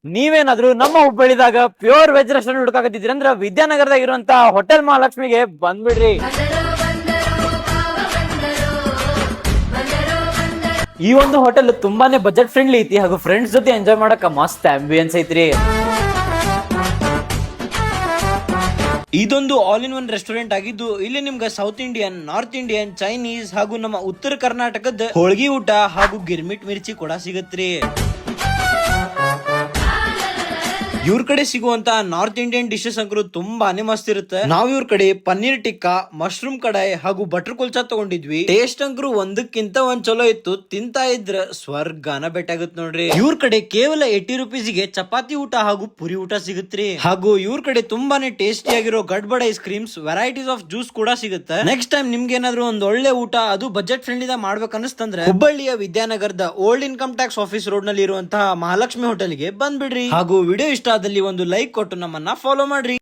ನೀವೇನಾದ್ರೂ ನಮ್ಮ ಹುಬ್ಬಳ್ಳಿದಾಗ pure veg restaurant ಹುಡುಕಾಕತ್ತಿದ್ರಿ ಅಂದ್ರ ವಿದ್ಯಾನಗರದಾಗ ಇರುವಂತ ಹೋಟೆಲ್ ಮಹಾಲಕ್ಷ್ಮಿಗೆ ಬಂದ್ಬಿಡ್ರಿ. ಈ ಒಂದು ಹೋಟೆಲ್ ತುಂಬಾನೇ ಬಜೆಟ್ ಫ್ರೆಂಡ್ಲಿ ಐತಿ ಹಾಗೂ ಫ್ರೆಂಡ್ಸ್ ಜೊತೆ ಎಂಜಾಯ್ ಮಾಡಕ ಮಸ್ತ್ ಆಂಬಿಯನ್ಸ್ ಐತ್ರಿ. ಇದೊಂದು ಆಲ್ ಇನ್ ಒನ್ ರೆಸ್ಟೋರೆಂಟ್ ಆಗಿದ್ದು ಇಲ್ಲಿ ನಿಮ್ಗೆ south Indian, north Indian, Chinese ಹಾಗೂ ನಮ್ಮ ಉತ್ತರ ಕರ್ನಾಟಕದ ಹೋಳ್ಗಿ ಊಟ ಹಾಗೂ ಗಿರ್ಮಿಟ್ ಮಿರ್ಚಿ ಕೂಡ ಸಿಗತ್ರಿ. ಇವ್ರ ಕಡೆ ಸಿಗುವಂತ ನಾರ್ತ್ ಇಂಡಿಯನ್ ಡಿಶಸ್ ಅಂಕರು ತುಂಬಾನೇ ಮಸ್ತ್ ಇರುತ್ತೆ. ನಾವ್ ಇವ್ರ ಕಡೆ ಪನ್ನೀರ್ ಟಿಕ್ಕಾ, ಮಶ್ರೂಮ್ ಕಡಾಯಿ ಹಾಗೂ ಬಟರ್ ಕುಲ್ಚಾ ತಗೊಂಡಿದ್ವಿ. ಟೇಸ್ಟ್ ಅಂಕರು ಒಂದಕ್ಕಿಂತ ಒಂದ್ ಚಲೋ ಇತ್ತು. ತಿಂತಾ ಇದ್ರ ಸ್ವರ್ಗಾನ ಬೆಟ್ಟಾಗತ್ ನೋಡ್ರಿ. ಇವ್ರ ಕಡೆ ಕೇವಲ 80 ರುಪೀಸ್ಗೆ ಚಪಾತಿ ಊಟ ಹಾಗೂ ಪುರಿ ಊಟ ಸಿಗುತ್ರಿ. ಹಾಗೂ ಇವ್ರ ಕಡೆ ತುಂಬಾನೇ ಟೇಸ್ಟಿ ಆಗಿರೋ gadbad ice creams, varieties of juice ಕೂಡ ಸಿಗುತ್ತೆ. ನೆಕ್ಸ್ಟ್ ಟೈಮ್ ನಿಮ್ಗೆ ಏನಾದ್ರು ಒಂದ್ ಒಳ್ಳೆ ಊಟ ಅದು ಬಜೆಟ್ ಫ್ರೆಂಡ್ಲಿ ಮಾಡ್ಬೇಕು ಅನಿಸ್ತಂದ್ರೆ ಹುಬ್ಬಳ್ಳಿಯ ವಿದ್ಯಾನಗರದ old income tax office road ನಲ್ಲಿ ಇರುವಂತಹ ಮಹಾಲಕ್ಷ್ಮಿ ಹೋಟೆಲ್ಗೆ ಬಂದ್ಬಿಡ್ರಿ. ಹಾಗೂ ವಿಡಿಯೋ ಇಷ್ಟ ಆದಲ್ಲಿ ಒಂದು ಲೈಕ್ ಕೊಟ್ಟು ನಮ್ಮನ್ನ ಫಾಲೋ ಮಾಡ್ರಿ.